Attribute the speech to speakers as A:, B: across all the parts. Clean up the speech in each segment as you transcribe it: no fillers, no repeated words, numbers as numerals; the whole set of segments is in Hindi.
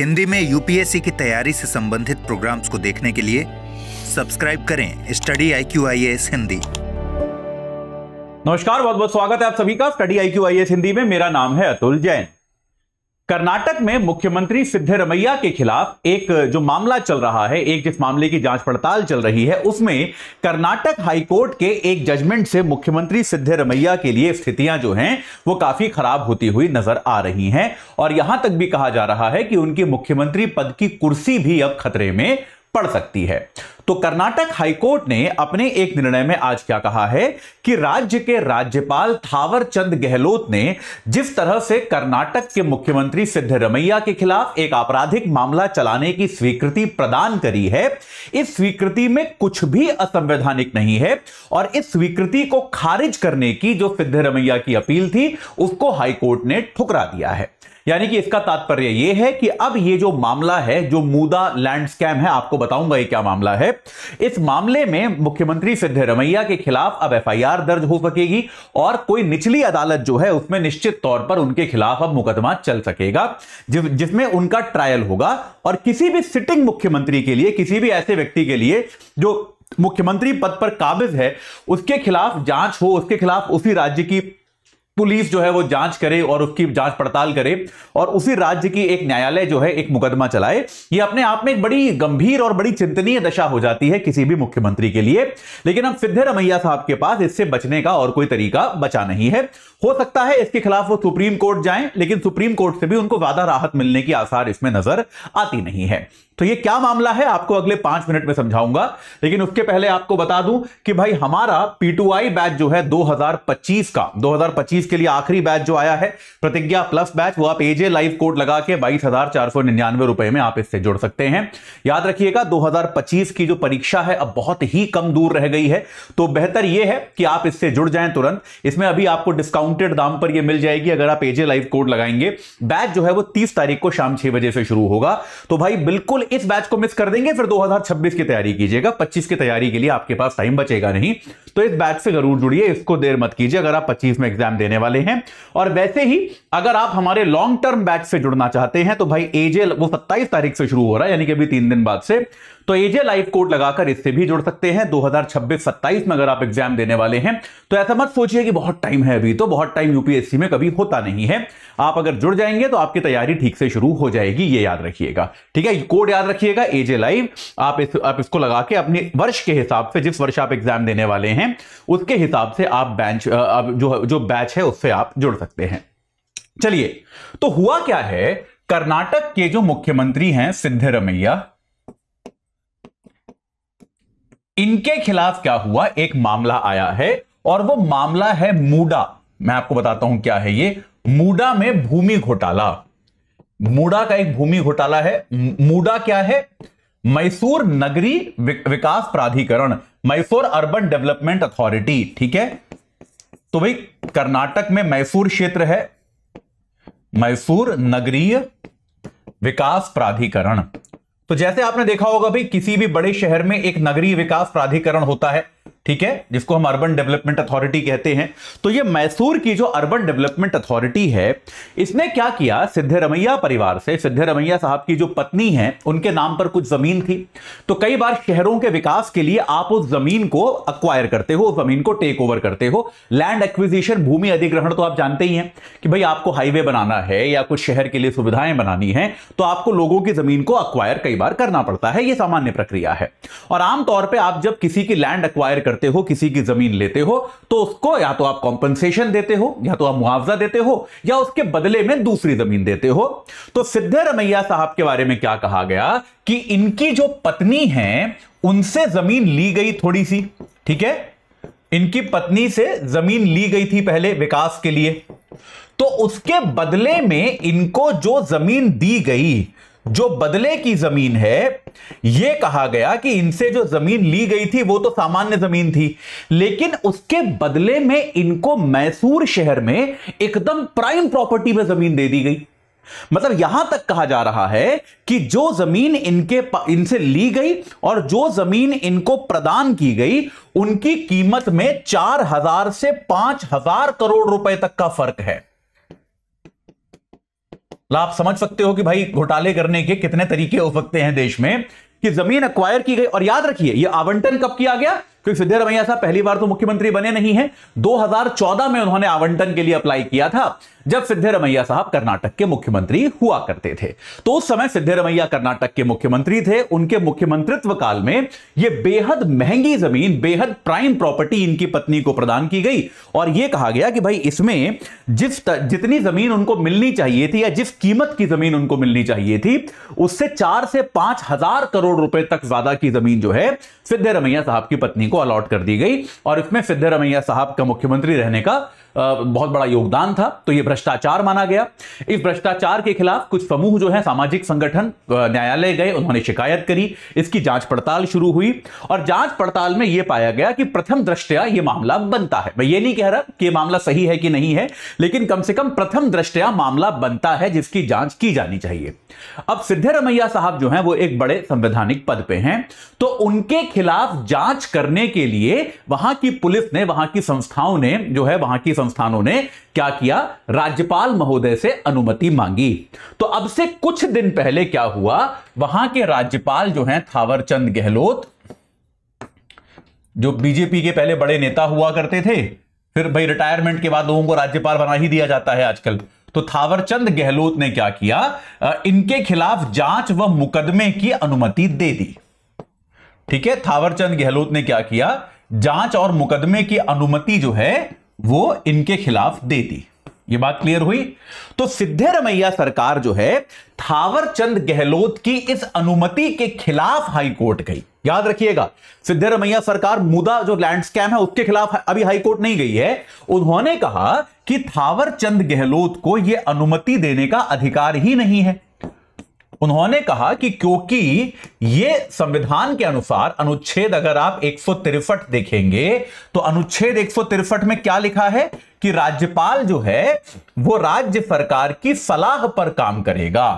A: हिंदी में यूपीएससी की तैयारी से संबंधित प्रोग्राम्स को देखने के लिए सब्सक्राइब करें स्टडी IQ IAS हिंदी।
B: नमस्कार, बहुत बहुत स्वागत है आप सभी का स्टडी IQ IAS हिंदी में। मेरा नाम है अतुल जैन। कर्नाटक में मुख्यमंत्री सिद्धरमैया के खिलाफ एक जो मामला चल रहा है, एक जिस मामले की जांच पड़ताल चल रही है, उसमें कर्नाटक हाईकोर्ट के एक जजमेंट से मुख्यमंत्री सिद्धरमैया के लिए स्थितियां जो हैं वो काफी खराब होती हुई नजर आ रही हैं और यहां तक भी कहा जा रहा है कि उनकी मुख्यमंत्री पद की कुर्सी भी अब खतरे में पड़ सकती है। तो कर्नाटक हाईकोर्ट ने अपने एक निर्णय में आज क्या कहा है कि राज्य के राज्यपाल थावरचंद गहलोत ने जिस तरह से कर्नाटक के मुख्यमंत्री सिद्धरमैया के खिलाफ एक आपराधिक मामला चलाने की स्वीकृति प्रदान करी है, इस स्वीकृति में कुछ भी असंवैधानिक नहीं है और इस स्वीकृति को खारिज करने की जो सिद्धरमैया की अपील थी उसको हाईकोर्ट ने ठुकरा दिया है। यानी कि इसका तात्पर्य यह है कि अब ये जो मामला है, जो मुदा लैंड स्कैम है, आपको बताऊंगा ये क्या मामला है। इस मामले में मुख्यमंत्री सिद्धरमैया के खिलाफ अब FIR दर्ज हो सकेगी और कोई निचली अदालत जो है उसमें निश्चित तौर पर उनके खिलाफ अब मुकदमा चल सकेगा जिसमें उनका ट्रायल होगा। और किसी भी सिटिंग मुख्यमंत्री के लिए, किसी भी ऐसे व्यक्ति के लिए जो मुख्यमंत्री पद पर काबिज है, उसके खिलाफ जांच हो, उसके खिलाफ उसी राज्य की पुलिस जो है वो जांच करे और उसकी जांच पड़ताल करे और उसी राज्य की एक न्यायालय जो है एक मुकदमा चलाए, ये अपने आप में एक बड़ी गंभीर और बड़ी चिंतनीय दशा हो जाती है किसी भी मुख्यमंत्री के लिए। लेकिन अब सिद्धरमैया साहब के पास इससे बचने का और कोई तरीका बचा नहीं है। हो सकता है इसके खिलाफ वो सुप्रीम कोर्ट जाएं, लेकिन सुप्रीम कोर्ट से भी उनको ज्यादा राहत मिलने की आसार इसमें नजर आती नहीं है। तो ये क्या मामला है आपको अगले 5 मिनट में समझाऊंगा, लेकिन उसके पहले आपको बता दूं कि भाई हमारा P2I बैच जो है 2025 के लिए आखिरी बैच जो आया है, प्रतिज्ञा प्लस बैच, वो आप AJ लाइव कोड लगा के 22,499 रुपए में आप इससे जुड़ सकते हैं। याद रखिएगा 2025 की जो परीक्षा है अब बहुत ही कम दूर रह गई है, तो बेहतर यह है कि आप इससे जुड़ जाएं तुरंत। इसमें अभी आपको डिस्काउंटेड दाम पर यह मिल जाएगी अगर आप AJ लाइव कोड लगाएंगे। बैच जो है वो 30 तारीख को शाम 6 बजे से शुरू होगा, तो भाई बिल्कुल इस बैच को मिस कर देंगे फिर 2026 की तैयारी कीजिएगा। 25 की तैयारी के लिए आपके पास टाइम बचेगा नहीं, तो इस बैच से जरूर जुड़िए, इसको देर मत कीजिए अगर आप 25 में एग्जाम देने वाले हैं। और वैसे ही अगर आप हमारे लॉन्ग टर्म बैच से जुड़ना चाहते हैं तो भाई AJ वो 27 तारीख से शुरू हो रहा है, यानी कि अभी 3 दिन बाद से, तो AJ लाइव कोड लगाकर इससे भी जुड़ सकते हैं। 2026-27 में अगर आप एग्जाम देने वाले हैं तो ऐसा मत सोचिए कि बहुत टाइम है, अभी तो बहुत टाइम यूपीएससी में कभी होता नहीं है। आप अगर जुड़ जाएंगे तो आपकी तैयारी ठीक से शुरू हो जाएगी, ये याद रखिएगा, ठीक है। कोड याद रखिएगा AJ लाइव, आप इसको लगा के अपने वर्ष के हिसाब से, जिस वर्ष आप एग्जाम देने वाले हैं उसके हिसाब से आप जो बैच है उससे आप जुड़ सकते हैं। चलिए, तो हुआ क्या है, कर्नाटक के जो मुख्यमंत्री हैं सिद्धरमैया, इनके खिलाफ क्या हुआ, एक मामला आया है और वो मामला है मूडा। मैं आपको बताता हूं क्या है ये। मूडा में भूमि घोटाला, मूडा का एक भूमि घोटाला है। मूडा क्या है? मैसूर नगरी विकास प्राधिकरण, मैसूर अर्बन डेवलपमेंट अथॉरिटी, ठीक है। तो भाई कर्नाटक में मैसूर क्षेत्र है, मैसूर नगरीय विकास प्राधिकरण। तो जैसे आपने देखा होगा भाई किसी भी बड़े शहर में एक नगरीय विकास प्राधिकरण होता है, ठीक है, जिसको हम अर्बन डेवलपमेंट अथॉरिटी कहते हैं। तो ये मैसूर की जो अर्बन डेवलपमेंट अथॉरिटी है, इसने क्या किया, सिद्धरमैया परिवार से, सिद्धरमैया साहब की जो पत्नी है उनके नाम पर कुछ जमीन थी। तो कई बार शहरों के विकास के लिए आप उस जमीन को अक्वायर करते हो, उस जमीन को टेक ओवर करते हो। लैंड एक्विजिशन, भूमि अधिग्रहण तो आप जानते ही हैं कि भाई आपको हाईवे बनाना है या कुछ शहर के लिए सुविधाएं बनानी है तो आपको लोगों की जमीन को अक्वायर कई बार करना पड़ता है, यह सामान्य प्रक्रिया है। और आमतौर पर आप जब किसी की लैंड अक्वायर करते हो, किसी की जमीन लेते हो, तो उसको या तो आप कॉम्पनसेशन देते हो, या तो आप मुआवजा देते हो, या उसके बदले में दूसरी जमीन देते हो। तो सिद्धरमैया साहब के बारे में क्या कहा गया कि इनकी जो पत्नी है उनसे जमीन ली गई थोड़ी सी, ठीक है, इनकी पत्नी से जमीन ली गई थी पहले विकास के लिए, तो उसके बदले में इनको जो जमीन दी गई, जो बदले की जमीन है, यह कहा गया कि इनसे जो जमीन ली गई थी वो तो सामान्य जमीन थी, लेकिन उसके बदले में इनको मैसूर शहर में एकदम प्राइम प्रॉपर्टी में जमीन दे दी गई। मतलब यहां तक कहा जा रहा है कि जो जमीन इनसे ली गई और जो जमीन इनको प्रदान की गई, उनकी कीमत में 4,000 से 5,000 करोड़ रुपए तक का फर्क है। आप समझ सकते हो कि भाई घोटाले करने के कितने तरीके हो सकते हैं देश में, कि जमीन एक्वायर की गई। और याद रखिए यह आवंटन कब किया गया, क्योंकि सिद्धरमैया साहब पहली बार तो मुख्यमंत्री बने नहीं हैं, 2014 में उन्होंने आवंटन के लिए अप्लाई किया था, जब सिद्धरमैया साहब कर्नाटक के मुख्यमंत्री हुआ करते थे। तो उस समय सिद्धरमैया कर्नाटक के मुख्यमंत्री थे। उनके मुख्यमंत्रित्व काल में यह बेहद महंगी जमीन, बेहद प्राइम प्रॉपर्टी इनकी पत्नी को प्रदान की गई, और यह कहा गया कि भाई इसमें जितनी जमीन उनको मिलनी चाहिए थी, या जिस कीमत की जमीन उनको मिलनी चाहिए थी, उससे 4 से 5 हजार करोड़ रुपए तक ज्यादा की जमीन जो है सिद्धरमैया साहब की पत्नी को अलॉट कर दी गई। और इसमें सिद्धरमैया साहब का मुख्यमंत्री रहने का बहुत बड़ा योगदान था। तो यह भ्रष्टाचार माना गया। इस भ्रष्टाचार के खिलाफ कुछ समूह जो है, सामाजिक संगठन न्यायालय गए, उन्होंने शिकायत करी, इसकी जांच पड़ताल शुरू हुई, और जांच पड़ताल में यह पाया गया कि प्रथम दृष्टया यह मामला बनता है। मैं ये नहीं कह रहा कि यह मामला सही है कि नहीं है, लेकिन कम से कम प्रथम दृष्टया मामला बनता है जिसकी जांच की जानी चाहिए। अब सिद्धरमैया साहब जो हैं वो एक बड़े संवैधानिक पद पे हैं, तो उनके खिलाफ जांच करने के लिए वहां की पुलिस ने, वहां की संस्थाओं ने जो है, वहां की संस्थानों ने क्या किया, राज्यपाल महोदय से अनुमति मांगी। तो अब से कुछ दिन पहले क्या हुआ, वहां के राज्यपाल जो हैं थावरचंद गहलोत, जो बीजेपी के पहले बड़े नेता हुआ करते थे, फिर भाई रिटायरमेंट के बाद लोगों को राज्यपाल बना ही दिया जाता है आजकल, तो थावरचंद गहलोत ने क्या किया, इनके खिलाफ जांच व मुकदमे की अनुमति दे दी। ठीक है, थावरचंद गहलोत ने क्या किया, जांच और मुकदमे की अनुमति जो है वो इनके खिलाफ दे दी। ये बात क्लियर हुई। तो सिद्धरमैया सरकार जो है थावरचंद गहलोत की इस अनुमति के खिलाफ हाईकोर्ट गई। याद रखिएगा, सिद्धरमैया सरकार मुदा जो लैंड स्कैम है उसके खिलाफ अभी हाईकोर्ट नहीं गई है। उन्होंने कहा कि थावरचंद गहलोत को यह अनुमति देने का अधिकार ही नहीं है। उन्होंने कहा कि क्योंकि यह संविधान के अनुसार अनुच्छेद, अगर आप 163 देखेंगे तो अनुच्छेद 163 में क्या लिखा है कि राज्यपाल जो है वो राज्य सरकार की सलाह पर काम करेगा।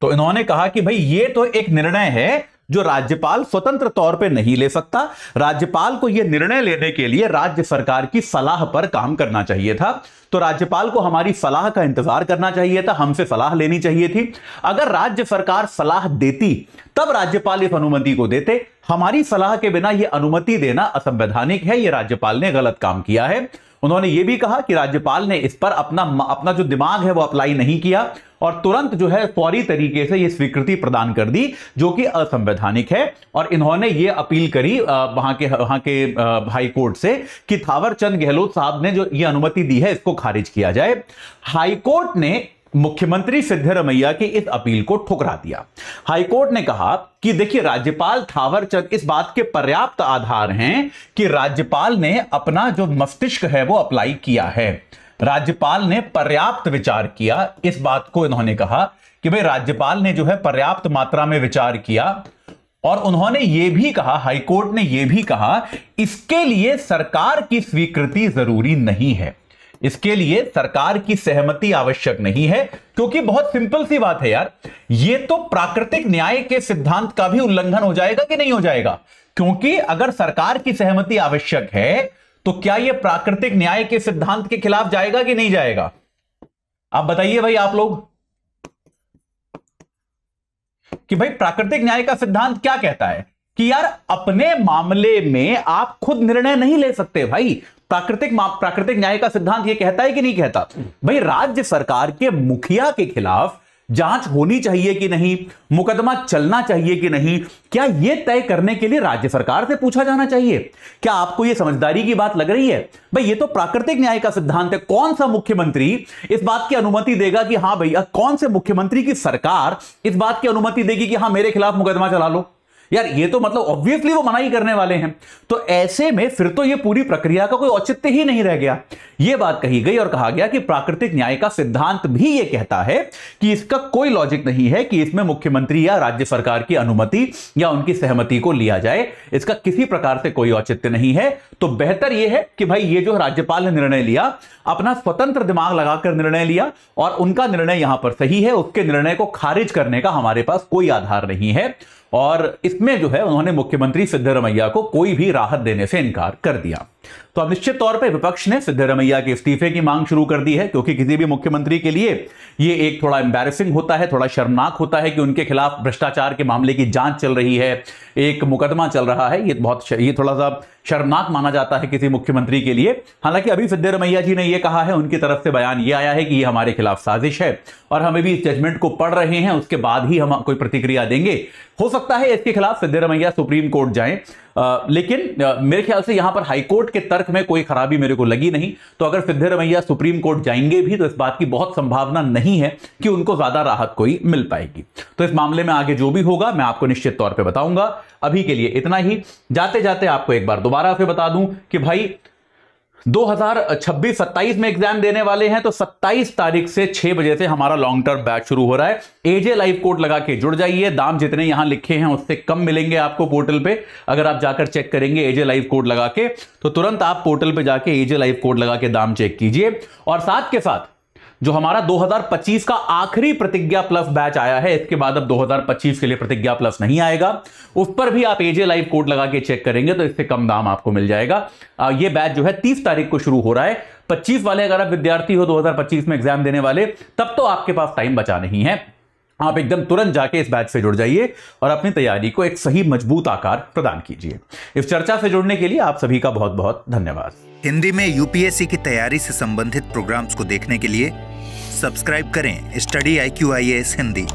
B: तो इन्होंने कहा कि भाई ये तो एक निर्णय है जो राज्यपाल स्वतंत्र तौर पे नहीं ले सकता। राज्यपाल को यह निर्णय लेने के लिए राज्य सरकार की सलाह पर काम करना चाहिए था। तो राज्यपाल को हमारी सलाह का इंतजार करना चाहिए था, हमसे सलाह लेनी चाहिए थी। अगर राज्य सरकार सलाह देती तब राज्यपाल इस अनुमति को देते। हमारी सलाह के बिना यह अनुमति देना असंवैधानिक है, यह राज्यपाल ने गलत काम किया है। उन्होंने यह भी कहा कि राज्यपाल ने इस पर अपना जो दिमाग है वो अप्लाई नहीं किया और तुरंत जो है फौरी तरीके से यह स्वीकृति प्रदान कर दी, जो कि असंवैधानिक है। और इन्होंने यह अपील करी वहां के हाई कोर्ट से कि थावरचंद गहलोत साहब ने जो यह अनुमति दी है इसको खारिज किया जाए। हाई कोर्ट ने मुख्यमंत्री सिद्धरमैया की इस अपील को ठुकरा दिया। हाईकोर्ट ने कहा कि देखिए, राज्यपाल थावरचंद, इस बात के पर्याप्त आधार हैं कि राज्यपाल ने अपना जो मस्तिष्क है वो अप्लाई किया है। राज्यपाल ने पर्याप्त विचार किया। इस बात को इन्होंने कहा कि भाई राज्यपाल ने जो है पर्याप्त मात्रा में विचार किया। और उन्होंने यह भी कहा, हाईकोर्ट ने यह भी कहा, इसके लिए सरकार की स्वीकृति जरूरी नहीं है, इसके लिए सरकार की सहमति आवश्यक नहीं है। क्योंकि बहुत सिंपल सी बात है यार, यह तो प्राकृतिक न्याय के सिद्धांत का भी उल्लंघन हो जाएगा कि नहीं हो जाएगा। क्योंकि अगर सरकार की सहमति आवश्यक है तो क्या यह प्राकृतिक न्याय के सिद्धांत के खिलाफ जाएगा कि नहीं जाएगा? आप बताइए भाई, आप लोग, कि भाई प्राकृतिक न्याय का सिद्धांत क्या कहता है कि यार अपने मामले में आप खुद निर्णय नहीं ले सकते। भाई प्राकृतिक न्याय का सिद्धांत यह कहता है कि नहीं कहता? भाई राज्य सरकार के मुखिया के खिलाफ जांच होनी चाहिए कि नहीं, मुकदमा चलना चाहिए कि नहीं, क्या यह तय करने के लिए राज्य सरकार से पूछा जाना चाहिए? क्या आपको यह समझदारी की बात लग रही है? भाई ये तो प्राकृतिक न्याय का सिद्धांत है। कौन सा मुख्यमंत्री इस बात की अनुमति देगा कि हां भैया, कौन से मुख्यमंत्री की सरकार इस बात की अनुमति देगी कि हां मेरे खिलाफ मुकदमा चला लो? यार ये तो मतलब ऑब्वियसली वो मना ही करने वाले हैं। तो ऐसे में फिर तो ये पूरी प्रक्रिया का कोई औचित्य ही नहीं रह गया। ये बात कही गई और कहा गया कि प्राकृतिक न्याय का सिद्धांत भी ये कहता है कि इसका कोई लॉजिक नहीं है कि इसमें मुख्यमंत्री या राज्य सरकार की अनुमति या उनकी सहमति को लिया जाए। इसका किसी प्रकार से कोई औचित्य नहीं है। तो बेहतर यह है कि भाई ये जो राज्यपाल ने निर्णय लिया, अपना स्वतंत्र दिमाग लगाकर निर्णय लिया और उनका निर्णय यहां पर सही है। उसके निर्णय को खारिज करने का हमारे पास कोई आधार नहीं है। और इसमें जो है उन्होंने मुख्यमंत्री सिद्धरमैया को कोई भी राहत देने से इनकार कर दिया। तो अब निश्चित तौर पर विपक्ष ने सिद्धरमैया के इस्तीफे की मांग शुरू कर दी है, क्योंकि किसी भी मुख्यमंत्री के लिए ये एक थोड़ा एम्बैरेसिंग होता है, थोड़ा शर्मनाक होता है कि उनके खिलाफ भ्रष्टाचार के मामले की जांच चल रही है, एक मुकदमा चल रहा है। ये थोड़ा सा शर्मनाक माना जाता है किसी मुख्यमंत्री के लिए। हालांकि अभी सिद्धरमैया जी ने यह कहा है, उनकी तरफ से बयान यह आया है कि यह हमारे खिलाफ साजिश है और हमें भी इस जजमेंट को पढ़ रहे हैं, उसके बाद ही हम कोई प्रतिक्रिया देंगे। हो सकता है इसके खिलाफ सिद्धरमैया सुप्रीम कोर्ट जाएं, लेकिन मेरे ख्याल से यहां पर हाईकोर्ट के तर्क में कोई खराबी मेरे को लगी नहीं। तो अगर सिद्धरमैया सुप्रीम कोर्ट जाएंगे भी तो इस बात की बहुत संभावना नहीं है कि उनको ज्यादा राहत कोई मिल पाएगी। तो इस मामले में आगे जो भी होगा मैं आपको निश्चित तौर पे बताऊंगा। अभी के लिए इतना ही। जाते जाते आपको एक बार दोबारा से बता दूं कि भाई 2026-27 में एग्जाम देने वाले हैं, तो 27 तारीख से 6 बजे से हमारा लॉन्ग टर्म बैच शुरू हो रहा है। एजे लाइव कोड लगा के जुड़ जाइए। दाम जितने यहां लिखे हैं उससे कम मिलेंगे आपको पोर्टल पे। अगर आप जाकर चेक करेंगे एजे लाइव कोड लगा के, तो तुरंत आप पोर्टल पे जाके एजे लाइव कोड लगा के दाम चेक कीजिए। और साथ के साथ जो हमारा 2025 का आखिरी प्रतिज्ञा प्लस बैच आया है, इसके बाद अब 2025 के लिए प्रतिज्ञा प्लस नहीं आएगा, उस पर भी आप एजे लाइव कोड लगा के चेक करेंगे तो इससे कम दाम आपको मिल जाएगा। ये बैच जो है 30 तारीख को शुरू हो रहा है। 25 वाले अगर आप विद्यार्थी हो 2025 में एग्जाम देने वाले, तब तो आपके पास टाइम बचा नहीं है। आप एकदम तुरंत जाके इस बैच से जुड़ जाइए और अपनी तैयारी को एक सही मजबूत आकार प्रदान कीजिए। इस चर्चा से जुड़ने के लिए आप सभी का बहुत बहुत धन्यवाद।
A: हिंदी में यूपीएससी की तैयारी से संबंधित प्रोग्राम्स को देखने के लिए सब्सक्राइब करें स्टडी IQ IAS हिंदी।